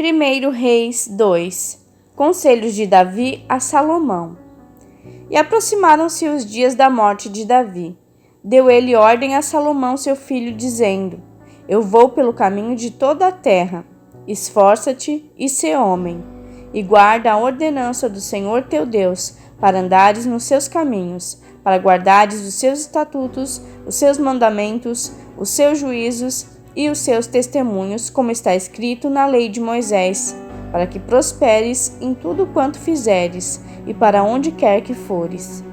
1 Reis 2. Conselhos de Davi a Salomão. E aproximaram-se os dias da morte de Davi. Deu ele ordem a Salomão seu filho, dizendo: Eu vou pelo caminho de toda a terra. Esforça-te e sê homem, e guarda a ordenança do Senhor teu Deus, para andares nos seus caminhos, para guardares os seus estatutos, os seus mandamentos, os seus juízos e os seus testemunhos, como está escrito na lei de Moisés, para que prosperes em tudo quanto fizeres e para onde quer que fores.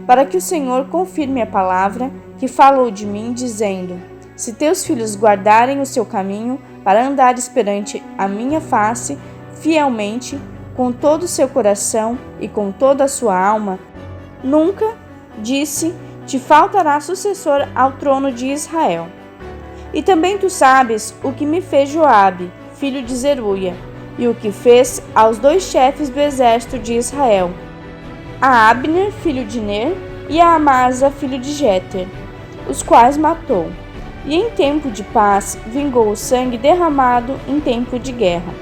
Para que o Senhor confirme a palavra que falou de mim, dizendo: Se teus filhos guardarem o seu caminho, para andares perante a minha face, fielmente, com todo o seu coração e com toda a sua alma, nunca, disse, te faltará sucessor ao trono de Israel. E também tu sabes o que me fez Joabe, filho de Zeruia, e o que fez aos 2 chefes do exército de Israel, a Abner, filho de Ner, e a Amasa, filho de Jeter, os quais matou. E em tempo de paz vingou o sangue derramado em tempo de guerra.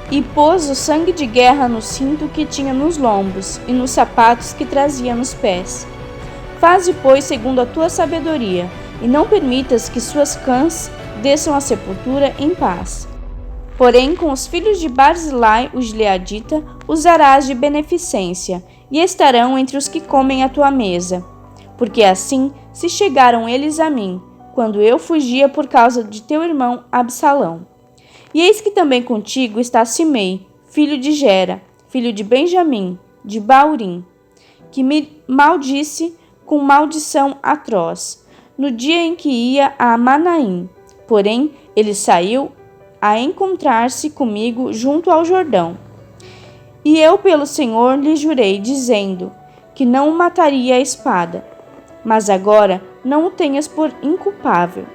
E pôs o sangue de guerra no cinto que tinha nos lombos e nos sapatos que trazia nos pés. Faze, pois, segundo a tua sabedoria, e não permitas que suas cãs desçam à sepultura em paz. Porém, com os filhos de Barzilai, o gileadita, usarás de beneficência, e estarão entre os que comem a tua mesa. Porque assim se chegaram eles a mim, quando eu fugia por causa de teu irmão Absalão. E eis que também contigo está Simei, filho de Gera, filho de Benjamim, de Baurim, que me maldisse com maldição atroz, no dia em que ia a Manaim. Porém, ele saiu a encontrar-se comigo junto ao Jordão. E eu pelo Senhor lhe jurei, dizendo que não o mataria a espada. Mas agora não o tenhas por inculpável,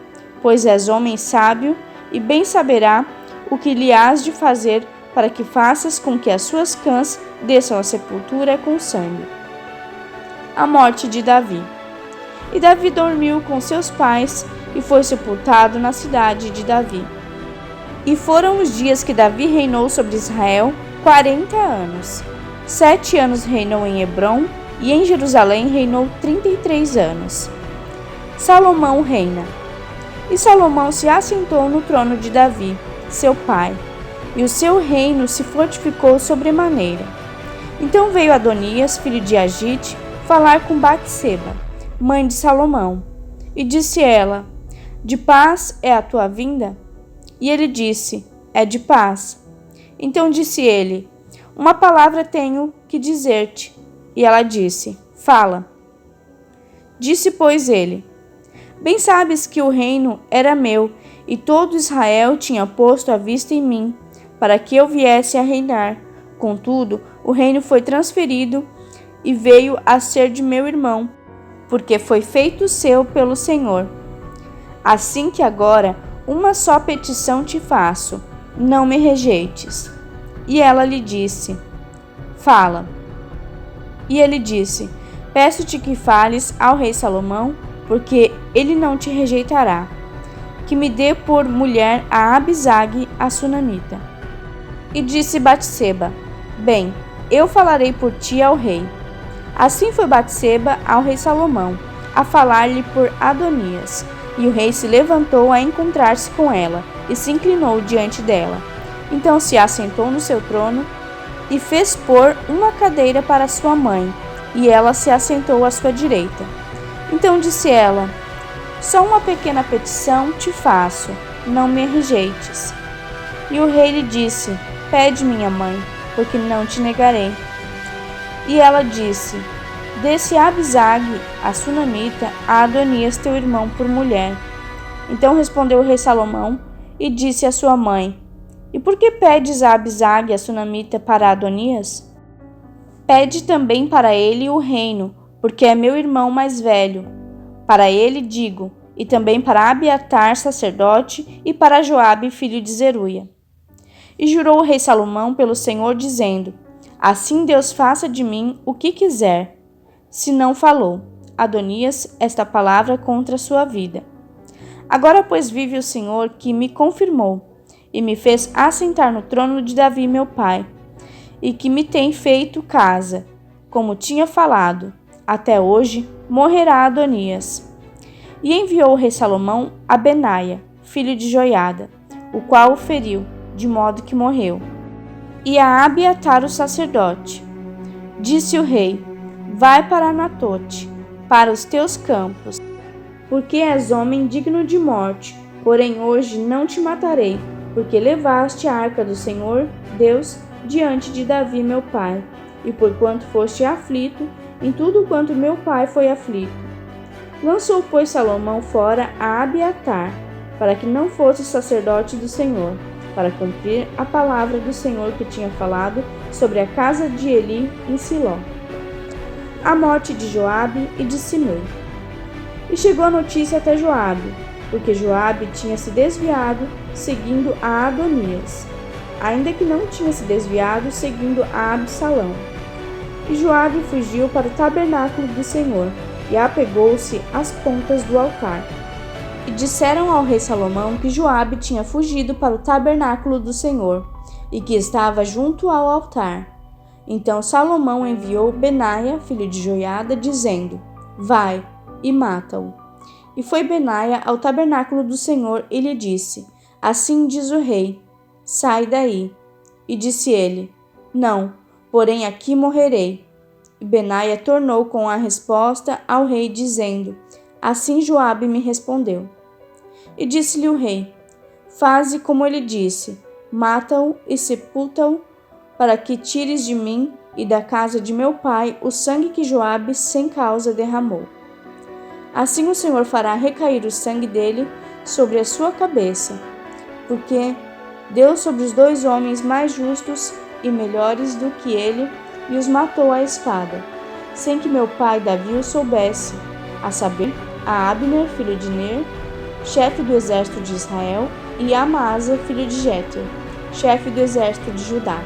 pois és homem sábio e bem saberá o que lhe hás de fazer para que faças com que as suas cãs desçam à sepultura com sangue. A morte de Davi. E Davi dormiu com seus pais e foi sepultado na cidade de Davi. E foram os dias que Davi reinou sobre Israel 40 anos. 7 anos reinou em Hebrom e em Jerusalém reinou 33 anos. Salomão reina. E Salomão se assentou no trono de Davi, seu pai, e o seu reino se fortificou sobremaneira. Então veio Adonias, filho de Agite, falar com Batseba, mãe de Salomão, e disse ela: De paz é a tua vinda? E ele disse: É de paz. Então disse ele: Uma palavra tenho que dizer-te. E ela disse: Fala. Disse, pois, ele: Bem sabes que o reino era meu, e todo Israel tinha posto a vista em mim, para que eu viesse a reinar. Contudo, o reino foi transferido e veio a ser de meu irmão, porque foi feito seu pelo Senhor. Assim que agora uma só petição te faço, não me rejeites. E ela lhe disse: Fala. E ele disse: Peço-te que fales ao rei Salomão, porque ele não te rejeitará, que me dê por mulher a Abisag, a sunamita. E disse Batseba: Bem, eu falarei por ti ao rei. Assim foi Batseba ao rei Salomão, a falar-lhe por Adonias. E o rei se levantou a encontrar-se com ela, e se inclinou diante dela. Então se assentou no seu trono, e fez pôr uma cadeira para sua mãe, e ela se assentou à sua direita. Então disse ela: Só uma pequena petição te faço, não me rejeites. E o rei lhe disse: Pede, minha mãe, porque não te negarei. E ela disse: Desse Abisag, a sunamita, a Adonias teu irmão por mulher. Então respondeu o rei Salomão e disse à sua mãe: E por que pedes a Abisag, a sunamita, para Adonias? Pede também para ele o reino, porque é meu irmão mais velho. Para ele digo, e também para Abiatar, sacerdote, e para Joabe, filho de Zeruia. E jurou o rei Salomão pelo Senhor, dizendo: Assim Deus faça de mim o que quiser. Se não falou Adonias esta palavra contra a sua vida. Agora, pois, vive o Senhor que me confirmou, e me fez assentar no trono de Davi meu pai, e que me tem feito casa, como tinha falado. Até hoje morrerá Adonias. E enviou o rei Salomão a Benaia, filho de Joiada, o qual o feriu, de modo que morreu. E a Abiatar o sacerdote. Disse o rei: vai para Anatote, para os teus campos, porque és homem digno de morte. Porém hoje não te matarei, porque levaste a arca do Senhor Deus diante de Davi meu pai, e porquanto foste aflito em tudo quanto meu pai foi aflito. Lançou, pois, Salomão fora a Abiatar, para que não fosse sacerdote do Senhor, para cumprir a palavra do Senhor que tinha falado sobre a casa de Eli em Siló. A morte de Joabe e de Simei. E chegou a notícia até Joabe, porque Joabe tinha se desviado, seguindo a Adonias, ainda que não tinha se desviado, seguindo a Absalão. E Joabe fugiu para o tabernáculo do Senhor, e apegou-se às pontas do altar. E disseram ao rei Salomão que Joabe tinha fugido para o tabernáculo do Senhor, e que estava junto ao altar. Então Salomão enviou Benaia, filho de Joiada, dizendo: vai e mata-o. E foi Benaia ao tabernáculo do Senhor e lhe disse: assim diz o rei, sai daí. E disse ele: não, porém aqui morrerei. E Benaia tornou com a resposta ao rei, dizendo: assim Joabe me respondeu. E disse-lhe o rei: faze como ele disse, mata-o e sepulta-o, para que tires de mim e da casa de meu pai o sangue que Joabe sem causa derramou. Assim o Senhor fará recair o sangue dele sobre a sua cabeça, porque deu sobre os dois homens mais justos e melhores do que ele, e os matou à espada, sem que meu pai Davi o soubesse, a saber, a Abner, filho de Ner, chefe do exército de Israel, e a Amasa, filho de Jéter, chefe do exército de Judá.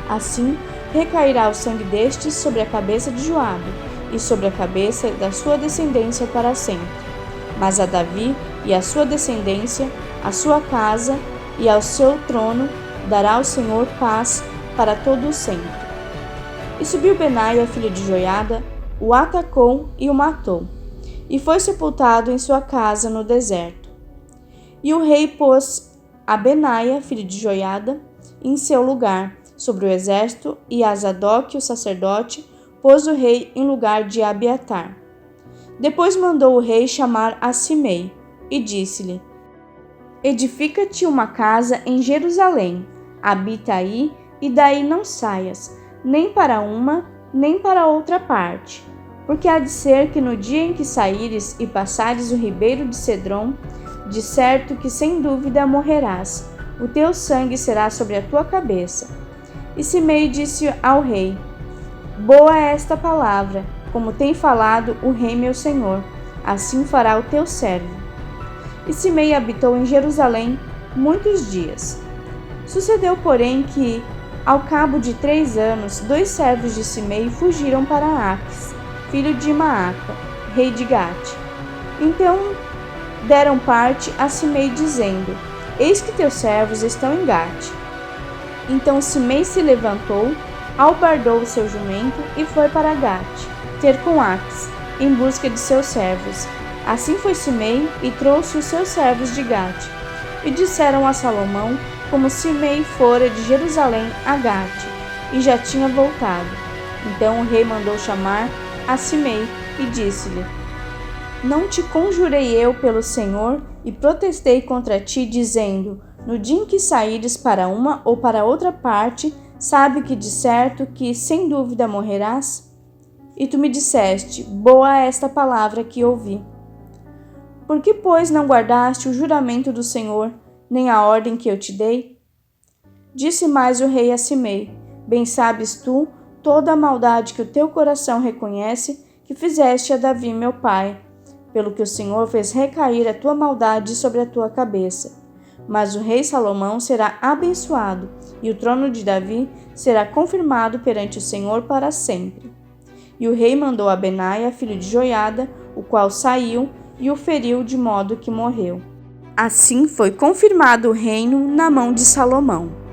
Assim recairá o sangue destes sobre a cabeça de Joabe, e sobre a cabeça da sua descendência para sempre. Mas a Davi e a sua descendência, a sua casa e ao seu trono, dará o Senhor paz para todo o sempre. E subiu Benaia, filho de Joiada, o atacou e o matou, e foi sepultado em sua casa no deserto. E o rei pôs a Benaia, filho de Joiada, em seu lugar, sobre o exército, e a Zadok, o sacerdote, pôs o rei em lugar de Abiatar. Depois mandou o rei chamar a Simei, e disse-lhe: edifica-te uma casa em Jerusalém, habita aí, e daí não saias, nem para uma, nem para outra parte. Porque há de ser que no dia em que saíres e passares o ribeiro de Cedron, de certo que sem dúvida morrerás, o teu sangue será sobre a tua cabeça. E Simei disse ao rei: boa é esta palavra, como tem falado o rei meu senhor, assim fará o teu servo. E Simei habitou em Jerusalém muitos dias. Sucedeu, porém, que, ao cabo de 3 anos, 2 servos de Simei fugiram para Aques, filho de Maaca, rei de Gate. Então deram parte a Simei, dizendo: eis que teus servos estão em Gate. Então Simei se levantou, albardou o seu jumento e foi para Gate, ter com Aques, em busca de seus servos. Assim foi Simei e trouxe os seus servos de Gate. E disseram a Salomão como Simei fora de Jerusalém a Gate, e já tinha voltado. Então o rei mandou chamar a Simei e disse-lhe: não te conjurei eu pelo Senhor e protestei contra ti, dizendo: no dia em que saíres para uma ou para outra parte, sabe que de certo que sem dúvida morrerás? E tu me disseste: boa é esta palavra que ouvi. Por que, pois, não guardaste o juramento do Senhor, nem a ordem que eu te dei? Disse mais o rei a Simei: bem sabes tu toda a maldade que o teu coração reconhece que fizeste a Davi meu pai, pelo que o Senhor fez recair a tua maldade sobre a tua cabeça. Mas o rei Salomão será abençoado, e o trono de Davi será confirmado perante o Senhor para sempre. E o rei mandou a Benaia, filho de Joiada, o qual saiu e o feriu de modo que morreu. Assim foi confirmado o reino na mão de Salomão.